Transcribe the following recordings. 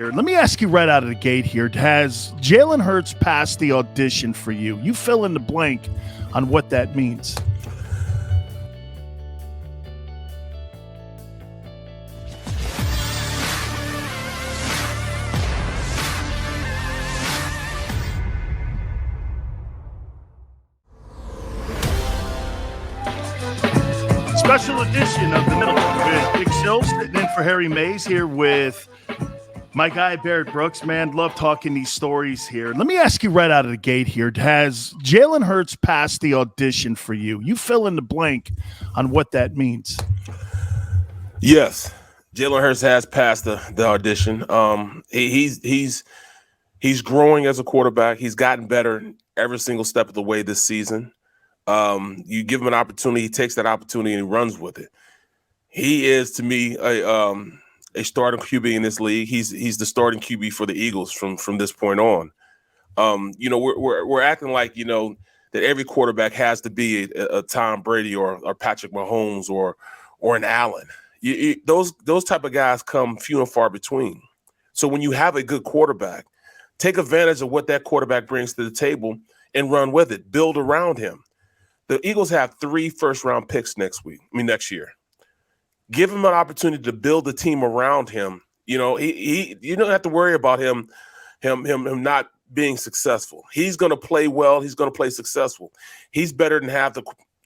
Let me ask you right out of the gate here. Has Jalen Hurts passed the audition for you? You fill in the blank on what that means. Special edition of the Middle with Big Sills, sitting in for Harry Mays here with my guy, Barrett Brooks. Man, love talking these stories here. Let me ask you right out of the gate here. Has Jalen Hurts passed the audition for you? You fill in the blank on what that means. Yes, Jalen Hurts has passed the audition. He's growing as a quarterback. He's gotten better every single step of the way this season. You give him an opportunity, he takes that opportunity and he runs with it. He is, to me, a starting QB in this league. He's the starting QB for the Eagles from this point on. We're acting like, that every quarterback has to be a Tom Brady or Patrick Mahomes or an Allen. Those type of guys come few and far between. So when you have a good quarterback, take advantage of what that quarterback brings to the table and run with it. Build around him. The Eagles have 3 first-round picks next year. Give him an opportunity to build a team around him. You don't have to worry about him not being successful. He's going to play well. He's going to play successful. He's better than half the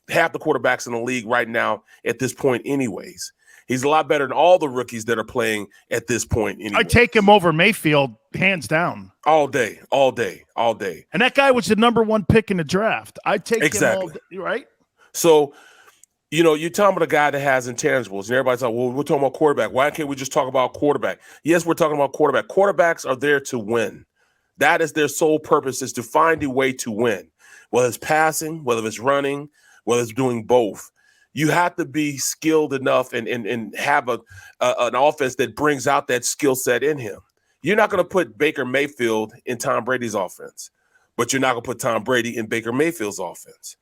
quarterbacks in the league right now at this point anyways. He's a lot better than all the rookies that are playing at this point anyways. I'd take him over Mayfield, hands down. All day. And that guy was the number 1 pick in the draft. I'd take him all day, right? So, you're talking about a guy that has intangibles, and everybody's like, well, we're talking about quarterback. Why can't we just talk about quarterback? Yes, we're talking about quarterback. Quarterbacks are there to win. That is their sole purpose, is to find a way to win, whether it's passing, whether it's running, whether it's doing both. You have to be skilled enough and have an offense that brings out that skill set in him. You're not going to put Baker Mayfield in Tom Brady's offense, but you're not going to put Tom Brady in Baker Mayfield's offense.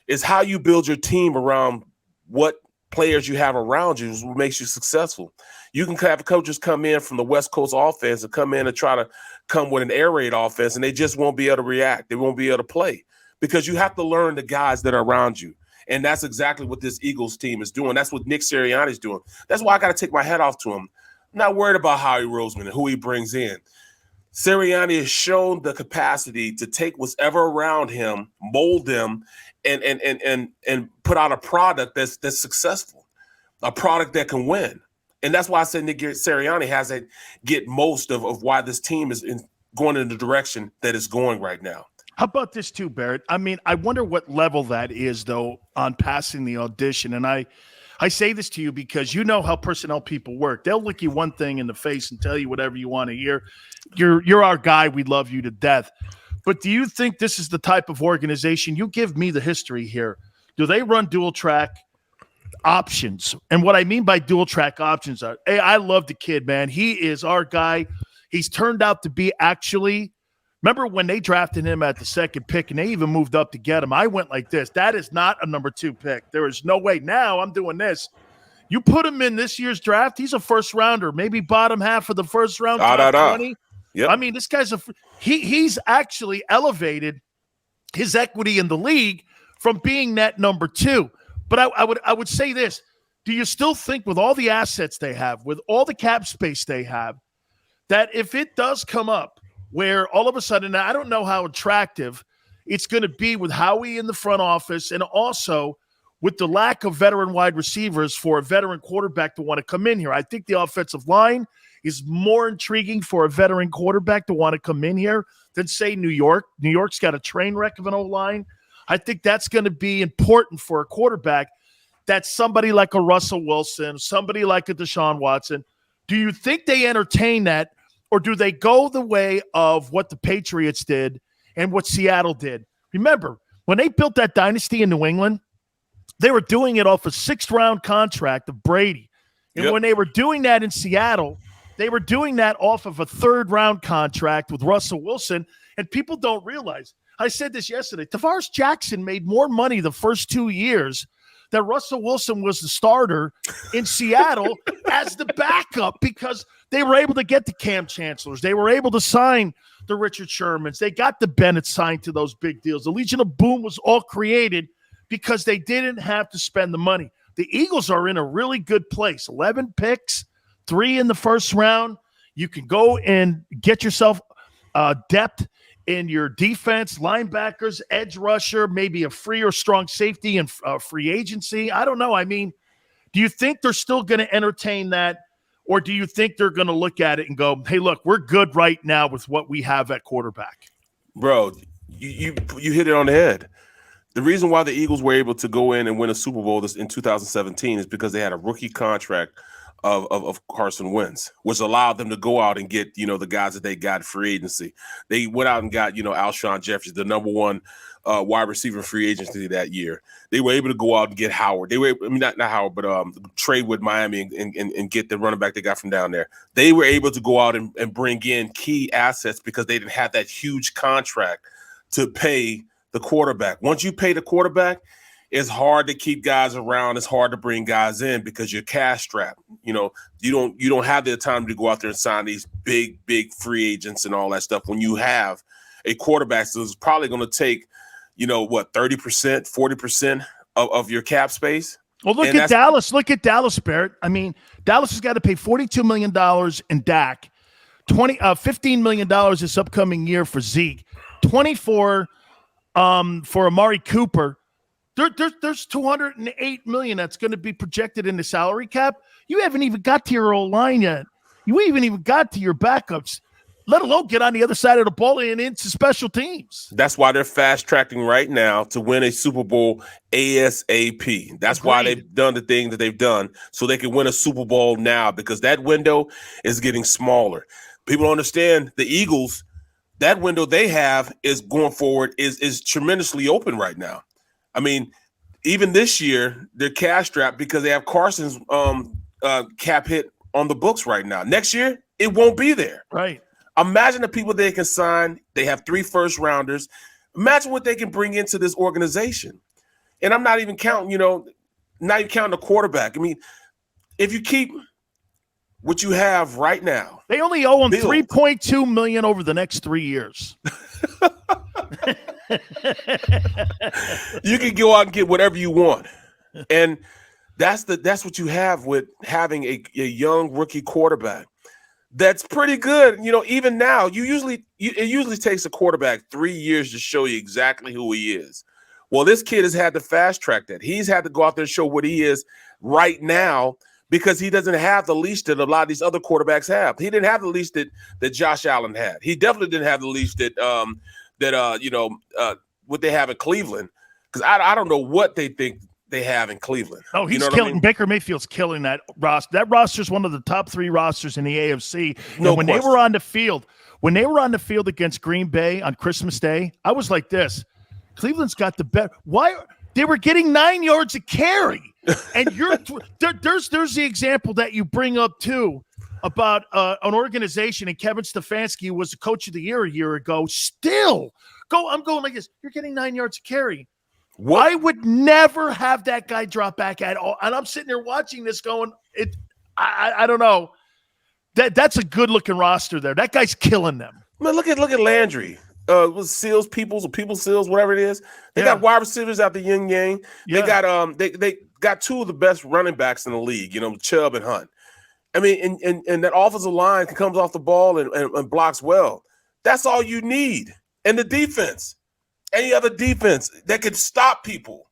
It's how you build your team around what players you have around you is what makes you successful. You can have coaches come in from the West Coast offense and come in and try to come with an air raid offense, and they just won't be able to react. They won't be able to play because you have to learn the guys that are around you. And that's exactly what this Eagles team is doing. That's what Nick Sirianni is doing. That's why I got to take my hat off to him. I'm not worried about Howie Roseman and who he brings in. Sirianni has shown the capacity to take whatever around him, mold them, and put out a product that's successful, a product that can win. And that's why I said Nick Sirianni has to get most of why this team is going in the direction that it's going right now. How about this too, Barrett? I mean, I wonder what level that is, though, on passing the audition. And I say this to you because you know how personnel people work. They'll look you one thing in the face and tell you whatever you want to hear. You're our guy. We love you to death. But do you think this is the type of organization? You give me the history here. Do they run dual track options? And what I mean by dual track options are, hey, I love the kid, man. He is our guy. He's turned out to be actually – remember when they drafted him at the 2nd pick and they even moved up to get him? I went like this. That is not a number 2 pick. There is no way. Now I'm doing this. You put him in this year's draft, he's a first rounder, maybe bottom half of the first round, top 20. Yep. I mean, this guy's he's actually elevated his equity in the league from being that number 2. But I would say this. Do you still think with all the assets they have, with all the cap space they have, that if it does come up where all of a sudden, I don't know how attractive it's going to be with Howie in the front office and also with the lack of veteran wide receivers for a veteran quarterback to want to come in here. I think the offensive line is more intriguing for a veteran quarterback to want to come in here than, say, New York. New York's got a train wreck of an O-line. I think that's going to be important for a quarterback. That's somebody like a Russell Wilson, somebody like a Deshaun Watson. Do you think they entertain that, or do they go the way of what the Patriots did and what Seattle did? Remember, when they built that dynasty in New England, they were doing it off a 6th-round contract of Brady. And when they were doing that in Seattle, they were doing that off of a 3rd-round contract with Russell Wilson, and people don't realize. I said this yesterday. Tavares Jackson made more money the first 2 years that Russell Wilson was the starter in Seattle as the backup because They were able to get the Cam Chancellors. They were able to sign the Richard Shermans. They got the Bennett signed to those big deals. The Legion of Boom was all created because they didn't have to spend the money. The Eagles are in a really good place. 11 picks, 3 in the first round. You can go and get yourself depth in your defense, linebackers, edge rusher, maybe a free or strong safety and free agency. I don't know. I mean, do you think they're still going to entertain that? Or do you think they're going to look at it and go, hey, look, we're good right now with what we have at quarterback? Bro, you hit it on the head. The reason why the Eagles were able to go in and win a Super Bowl in 2017 is because they had a rookie contract of Carson Wentz, which allowed them to go out and get, the guys that they got free agency. They went out and got, Alshon Jeffrey, the number one wide receiver free agency that year. They were able to go out and get Howard. They were, not Howard, but trade with Miami and get the running back they got from down there. They were able to go out and bring in key assets because they didn't have that huge contract to pay the quarterback. Once you pay the quarterback, it's hard to keep guys around. It's hard to bring guys in because you're cash strapped. You don't have the time to go out there and sign these big free agents and all that stuff. When you have a quarterback that's probably going to take, 30%, 40% of your cap space. Well, look at Dallas. Look at Dallas, Barrett. I mean, Dallas has got to pay $42 million in Dak, $15 million this upcoming year for Zeke, 24 for Amari Cooper. There's $208 million that's going to be projected in the salary cap. You haven't even got to your old line yet. You haven't even got to your backups, let alone get on the other side of the ball and into special teams. That's why they're fast tracking right now to win a Super Bowl ASAP. That's why they've done the thing that they've done so they can win a Super Bowl now, because that window is getting smaller. People don't understand the Eagles. That window they have is going forward is tremendously open right now. I mean, even this year, they're cash strapped because they have Carson's cap hit on the books right now. Next year, it won't be there. Right. Imagine the people they can sign. They have 3 first-rounders. Imagine what they can bring into this organization. And I'm not even counting, not even counting the quarterback. I mean, if you keep what you have right now. They only owe him $3.2 million over the next 3 years. You can go out and get whatever you want. And that's what you have with having a young rookie quarterback. That's pretty good. Even now, it usually takes a quarterback 3 years to show you exactly who he is. Well, this kid has had to fast track that. He's had to go out there and show what he is right now because he doesn't have the leash that a lot of these other quarterbacks have. He didn't have the leash that Josh Allen had. He definitely didn't have the leash that what they have in Cleveland, because I don't know what they think they have in Cleveland. Oh, he's killing. I mean? Baker Mayfield's killing that roster. That roster is one of the top 3 rosters in the AFC. No, when they were on the field against Green Bay on Christmas Day, I was like this: Cleveland's got the best. Why they were getting 9 yards a carry, and there's the example that you bring up too about an organization, and Kevin Stefanski was the coach of the year a year ago. I'm going like this. You're getting 9 yards a carry. What? I would never have that guy drop back at all. And I'm sitting there watching this going, I don't know. That's a good-looking roster there. That guy's killing them. Man, look at Landry. With Seals, Peoples Seals, whatever it is. They got wide receivers out the yin yang. Yeah. They got they got 2 of the best running backs in the league, Chubb and Hunt. I mean, and that offensive line comes off the ball and blocks well. That's all you need. And the defense. Any other defense that could stop people.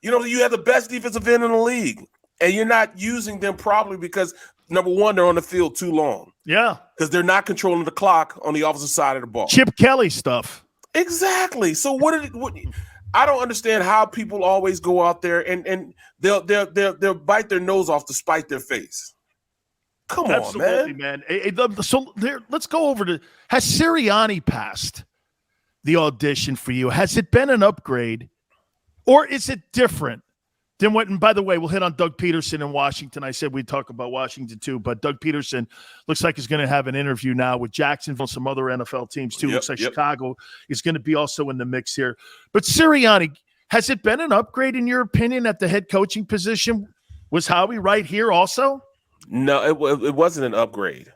You have the best defensive end in the league, and you're not using them properly because, number one, they're on the field too long. Yeah. Because they're not controlling the clock on the opposite side of the ball. Chip Kelly stuff. Exactly. So what I don't understand how people always go out there and they'll bite their nose off to spite their face. Come on, man. So let's go over to, has Sirianni passed the audition for you? Has it been an upgrade, or is it different than what? And by the way, we'll hit on Doug Peterson in Washington. I said we'd talk about Washington too, but Doug Peterson looks like he's going to have an interview now with Jacksonville, some other NFL teams too. Looks like Chicago is going to be also in the mix here. But Sirianni, has it been an upgrade in your opinion at the head coaching position? Was Howie right here also? No, it wasn't an upgrade.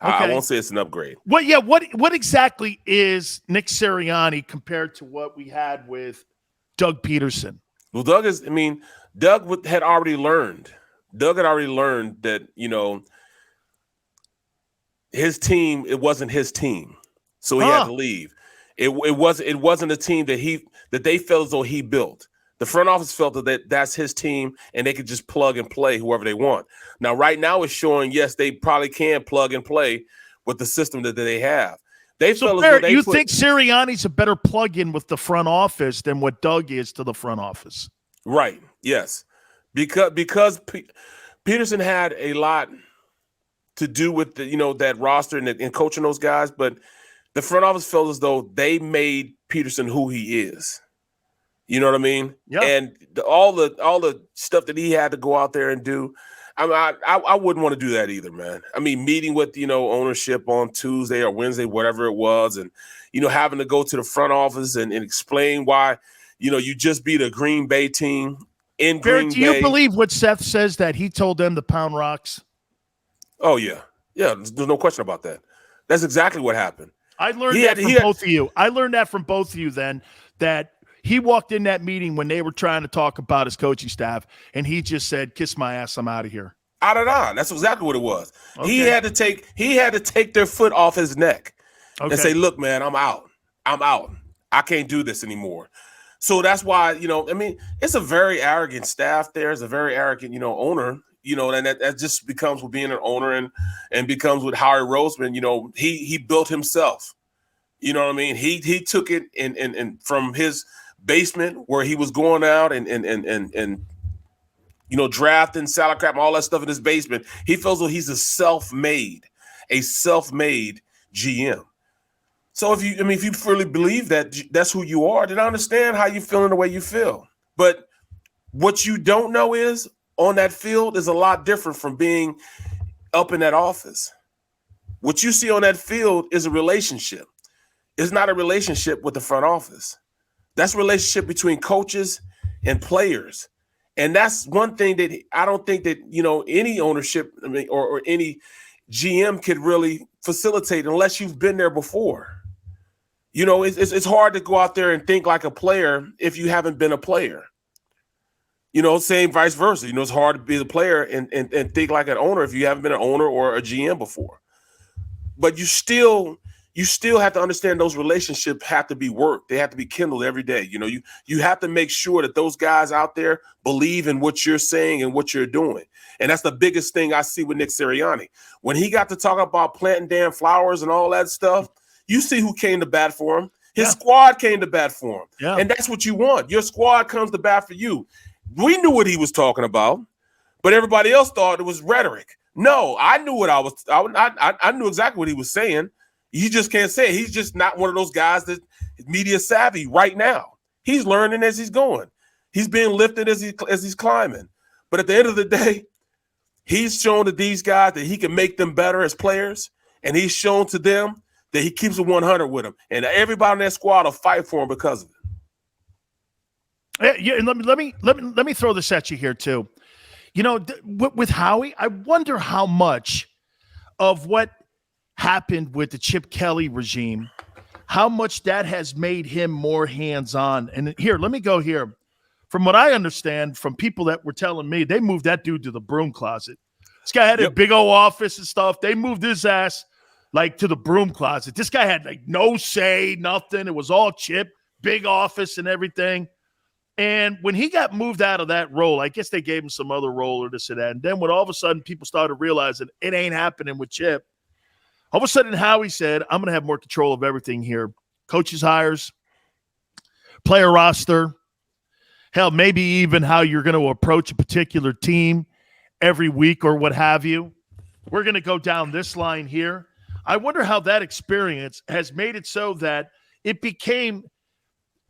I Okay. won't say it's an upgrade. What exactly is Nick Sirianni compared to what we had with Doug Peterson? Well, Doug had already learned. Doug had already learned that, his team, it wasn't his team. So he had to leave. It wasn't a team that they felt as though he built. The front office felt that that's his team and they could just plug and play whoever they want. Now, right now it's showing, yes, they probably can plug and play with the system that they have. So, Barrett, you think Sirianni's a better plug-in with the front office than what Doug is to the front office? Right. Yes. Because Peterson had a lot to do with that roster and coaching those guys, but the front office felt as though they made Peterson who he is. You know what I mean? Yeah. And all the stuff that he had to go out there and do, I wouldn't want to do that either, man. I mean, meeting with ownership on Tuesday or Wednesday, whatever it was, and having to go to the front office and explain why you just beat a Green Bay team in Green Bay. Do you believe what Seth says, that he told them to pound rocks? Oh yeah, there's no question about that. That's exactly what happened. I learned that from both of you. I learned that from both of you then, that he walked in that meeting when they were trying to talk about his coaching staff, and he just said, "Kiss my ass, I'm out of here." Out of on. That's exactly what it was. Okay. He had to take their foot off his neck and say, "Look, man, I'm out. I can't do this anymore." So that's why, it's a very arrogant staff there. It's a very arrogant, owner, and that just becomes with being an owner and becomes with Howie Roseman. He built himself. You know what I mean? He took it and from his basement where he was going out and drafting salad crap and all that stuff in his basement. He feels like he's a self-made GM. So if you really believe that that's who you are, then I understand how you feel in the way you feel. But what you don't know is on that field is a lot different from being up in that office. What you see on that field is a relationship. It's not a relationship with the front office. That's a relationship between coaches and players. And that's one thing that I don't think that, any ownership or any GM could really facilitate unless you've been there before. It's hard to go out there and think like a player if you haven't been a player. Same vice versa. It's hard to be a player and think like an owner if you haven't been an owner or a GM before. But you still have to understand those relationships have to be worked. They have to be kindled every day. You have to make sure that those guys out there believe in what you're saying and what you're doing. And that's the biggest thing I see with Nick Sirianni. When he got to talk about planting damn flowers and all that stuff, you see who came to bat for him. His squad came to bat for him. Yeah. And that's what you want. Your squad comes to bat for you. We knew what he was talking about, but everybody else thought it was rhetoric. No, I knew what I knew exactly what he was saying. You just can't say it. He's just not one of those guys that is media savvy right now. He's learning as he's going. He's being lifted as he's climbing. But at the end of the day, he's shown to these guys that he can make them better as players, and he's shown to them that he keeps it 100 with them, and everybody in that squad will fight for him because of it. Yeah, and let me throw this at you here too. With Howie, I wonder how much of what happened with the Chip Kelly regime, how much that has made him more hands-on. And here, let me go here. From what I understand from people that were telling me, they moved that dude to the broom closet. This guy had a big old office and stuff. They moved his ass to the broom closet. This guy had no say, nothing. It was all Chip, big office and everything. And when he got moved out of that role, I guess they gave him some other role or this or that. And then when all of a sudden people started realizing it ain't happening with Chip, all of a sudden Howie said, I'm going to have more control of everything here. Coaches hires, player roster, hell, maybe even how you're going to approach a particular team every week or what have you. We're going to go down this line here. I wonder how that experience has made it so that it became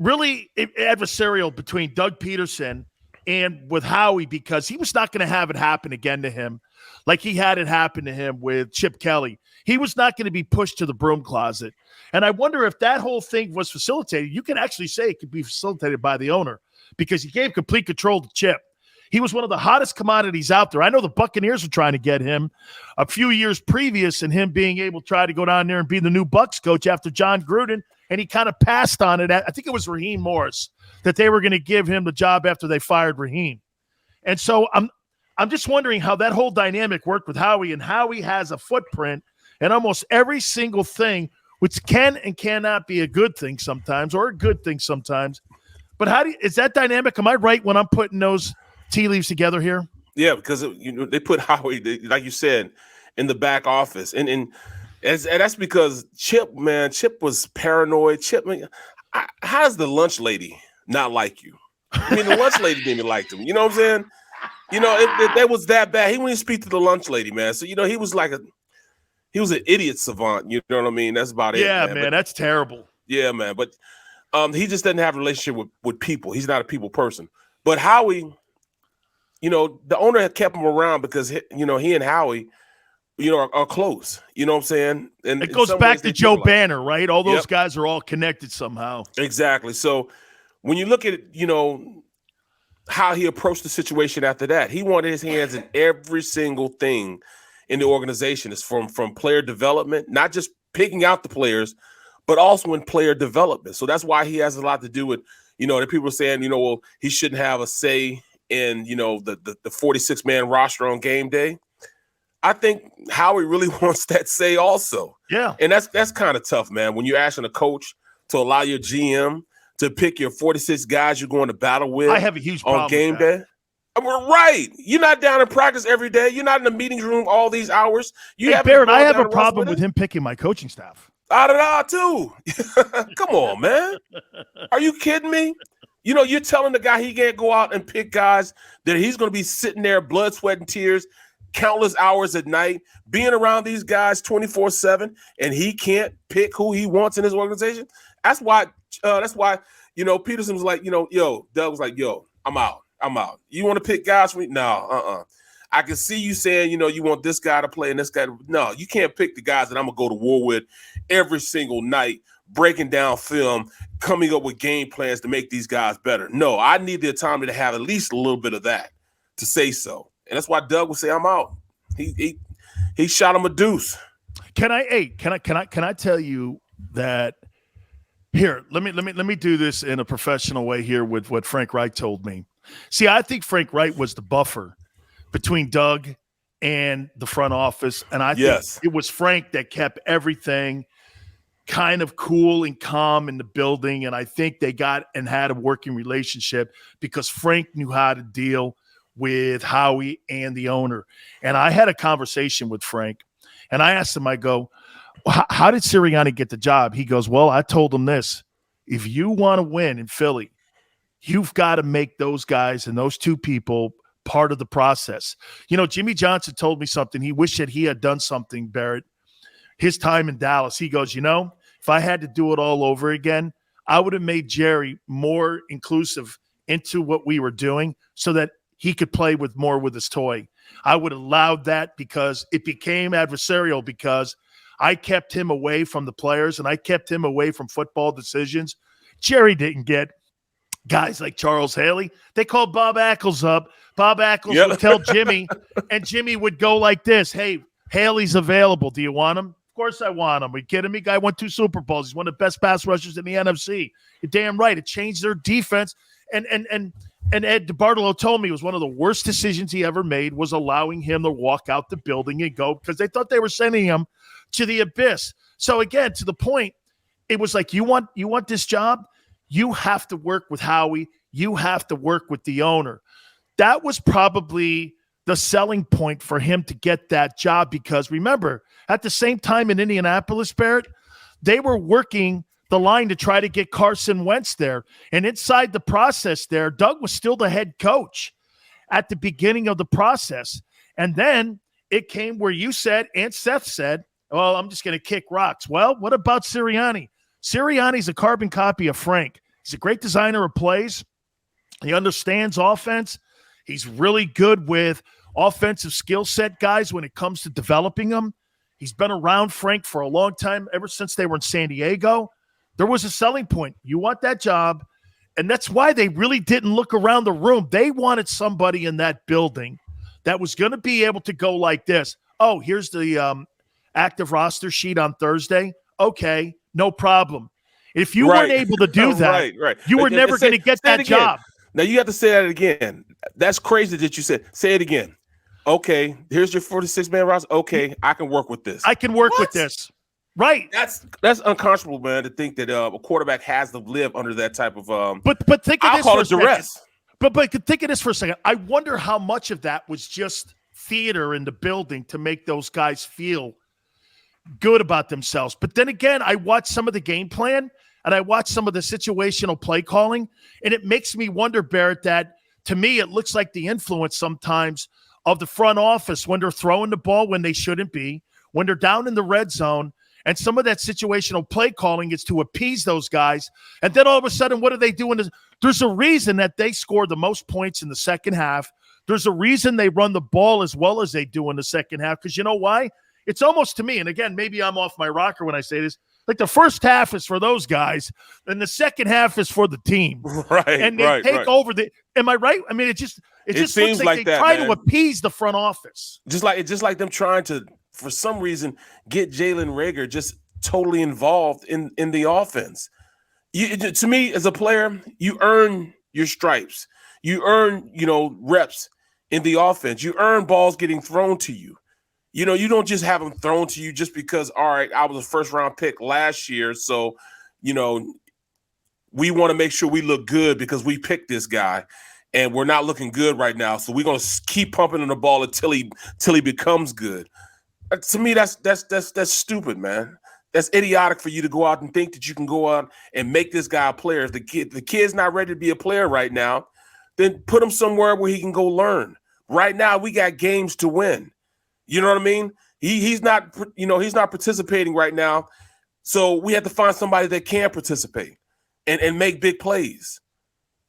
really adversarial between Doug Peterson and with Howie, because he was not going to have it happen again to him like he had it happen to him with Chip Kelly. He was not going to be pushed to the broom closet. And I wonder if that whole thing was facilitated. You can actually say it could be facilitated by the owner because he gave complete control to Chip. He was one of the hottest commodities out there. I know the Buccaneers were trying to get him a few years previous, and him being able to try to go down there and be the new Bucs coach after John Gruden, and he kind of passed on it. I think it was Raheem Morris that they were going to give him the job after they fired Raheem. And so I'm just wondering how that whole dynamic worked with Howie, and Howie has a footprint in almost every single thing, which can and cannot be a good thing sometimes or a good thing sometimes. But is that dynamic? Am I right when I'm putting those tea leaves together here? Yeah, because they put Howie, like you said, in the back office, and that's because Chip was paranoid. Chip, how does the lunch lady not like you? I mean, the lunch lady didn't even like him. You know what I'm saying? That was that bad. He wouldn't speak to the lunch lady, man. So he was he was an idiot savant. You know what I mean? That's about it. Yeah, man, that's terrible. Yeah, man, but he just doesn't have a relationship with people. He's not a people person. But Howie, the owner had kept him around because he and Howie, are close. You know what I'm saying? And it goes back to Joe Banner, right? All those guys are all connected somehow. Exactly. So when you look at how he approached the situation after that, he wanted his hands in every single thing in the organization. It's from player development, not just picking out the players, but also in player development. So that's why he has a lot to do with, the people are saying, well, he shouldn't have a say in, the 46-man roster on game day. I think Howie really wants that say also. Yeah. And that's kind of tough, man, when you're asking a coach to allow your GM to pick your 46 guys you're going to battle with. I have a huge problem on game with that. day. Right. You're not down in practice every day. You're not in the meeting room all these hours. Barrett, I have a problem with him picking my coaching staff. Too. Come on, man. Are you kidding me? You're telling the guy he can't go out and pick guys that he's going to be sitting there, blood, sweat, and tears, countless hours at night, being around these guys 24/7, and he can't pick who he wants in his organization. That's why Peterson was like, Doug was like, I'm out. You want to pick guys for me? No, I can see you saying, you want this guy to play and this guy. No, you can't pick the guys that I'm going to go to war with every single night, breaking down film, coming up with game plans to make these guys better. No, I need the autonomy to have at least a little bit of that to say so. And that's why Doug would say, I'm out. He shot him a deuce. Can I tell you that here, let me do this in a professional way here with what Frank Reich told me. See, I think Frank Reich was the buffer between Doug and the front office. And I think it was Frank that kept everything kind of cool and calm in the building. And I think they got and had a working relationship because Frank knew how to deal with Howie and the owner. And I had a conversation with Frank, and I asked him, I go, how did Sirianni get the job? He goes, well, I told him this. If you want to win in Philly, you've got to make those guys and those two people part of the process. Jimmy Johnson told me something. He wished that he had done something, Barrett, his time in Dallas. He goes, if I had to do it all over again, I would have made Jerry more inclusive into what we were doing so that he could play more with his toy. I would have allowed that because it became adversarial because I kept him away from the players and I kept him away from football decisions. Jerry didn't get guys like Charles Haley. They called Bob Ackles up. Bob Ackles would tell Jimmy, and Jimmy would go like this, hey, Haley's available. Do you want him? Of course I want him. Are you kidding me? Guy won 2 Super Bowls. He's one of the best pass rushers in the NFC. You're damn right. It changed their defense. And Ed DeBartolo told me it was one of the worst decisions he ever made was allowing him to walk out the building and go because they thought they were sending him to the abyss. So again, to the point, it was like, you want this job? You have to work with Howie. You have to work with the owner. That was probably the selling point for him to get that job because remember, at the same time in Indianapolis, Barrett, they were working the line to try to get Carson Wentz there. And inside the process there, Doug was still the head coach at the beginning of the process. And then it came where you said, and Seth said, well, I'm just going to kick rocks. Well, what about Sirianni? Sirianni's a carbon copy of Frank. He's a great designer of plays. He understands offense. He's really good with offensive skill set guys when it comes to developing them. He's been around Frank for a long time, ever since they were in San Diego. There was a selling point. You want that job, And that's why they really didn't look around the room. They wanted somebody in that building that was going to be able to go like this. Oh, here's the active roster sheet on Thursday. Okay, no problem. If you weren't able to do that, you were never going to get that job. Now, you have to say that again. That's crazy that you said. Say it again. Okay, here's your 46-man roster. Okay, I can work with this. I can work with this. Right. That's unconscionable, man, to think that a quarterback has to live under that type of But think of this for a second. Duress. But think of this for a second. I wonder how much of that was just theater in the building to make those guys feel good about themselves. But then again, I watched some of the game plan and I watched some of the situational play calling, and it makes me wonder, Barrett, that to me it looks like the influence sometimes of the front office when they're throwing the ball when they shouldn't be, when they're down in the red zone. And some of that situational play calling is to appease those guys. And then all of a sudden, what are they doing? There's a reason that they scored the most points in the second half. There's a reason they run the ball as well as they do in the second half. Because you know why? It's almost to me, and again, maybe I'm off my rocker when I say this, like the first half is for those guys, and the second half is for the team. Right. And they take over the – am I right? I mean, it just seems looks like they that, try man. to appease the front office. Just like them trying to – for some reason, get Jalen Reagor just totally involved in the offense. To me, as a player, you earn your stripes. You earn, reps in the offense. You earn balls getting thrown to you. You don't just have them thrown to you just because, all right, I was a first-round pick last year, so, we want to make sure we look good because we picked this guy, and we're not looking good right now, so we're going to keep pumping on the ball until he becomes good. To me, that's stupid, man. That's idiotic for you to go out and think that you can go out and make this guy a player. If the kid's not ready to be a player right now, then put him somewhere where he can go learn. Right now, we got games to win. You know what I mean? He's not participating right now, so we have to find somebody that can participate and make big plays.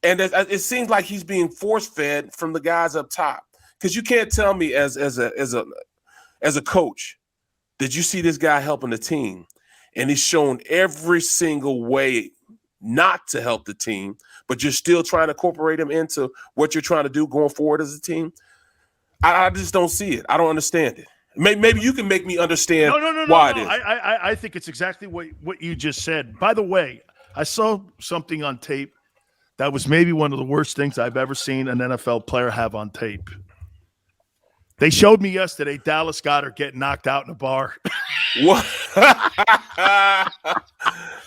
And it seems like he's being force-fed from the guys up top, because you can't tell me as a coach, did you see this guy helping the team? And he's shown every single way not to help the team, but you're still trying to incorporate him into what you're trying to do going forward as a team. I just don't see it. I don't understand it. Maybe you can make me understand why it is. I think it's exactly what you just said. By the way, I saw something on tape that was maybe one of the worst things I've ever seen an NFL player have on tape. They showed me yesterday Dallas Goedert getting knocked out in a bar. What? That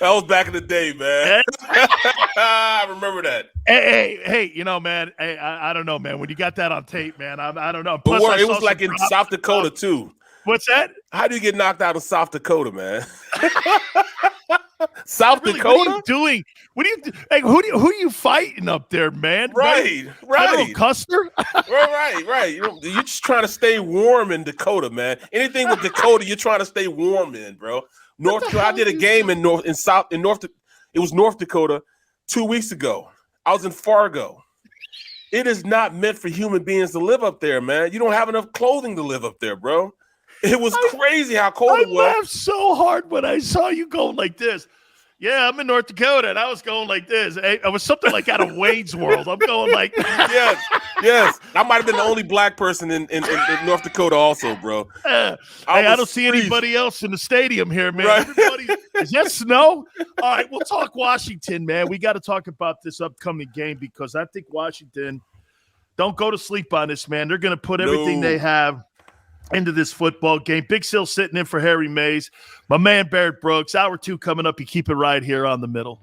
was back in the day, man. I remember that. Hey, man. Hey, I don't know, man. When you got that on tape, man, I don't know. Plus, it was like in South Dakota, too. What's that? How do you get knocked out in South Dakota, man? South Dakota? What are you doing? Hey, who are you fighting up there, man? Right. Custer? right. You're just trying to stay warm in Dakota, man. Anything with Dakota, you're trying to stay warm in, bro. North Dakota. I did a game in North. It was North Dakota 2 weeks ago. I was in Fargo. It is not meant for human beings to live up there, man. You don't have enough clothing to live up there, bro. It was crazy how cold it was. I laughed so hard when I saw you going like this. Yeah, I'm in North Dakota, and I was going like this. It was something like out of Wayne's World. I'm going like yes. I might have been the only black person in North Dakota also, bro. I don't see anybody else in the stadium here, man. Right. Is that snow? All right, we'll talk Washington, man. We got to talk about this upcoming game because I think Washington, don't go to sleep on this, man. They're going to put everything they have into this football game. Big Sil sitting in for Harry Mays. My man Barrett Brooks. Hour 2 coming up. You keep it right here on The Middle.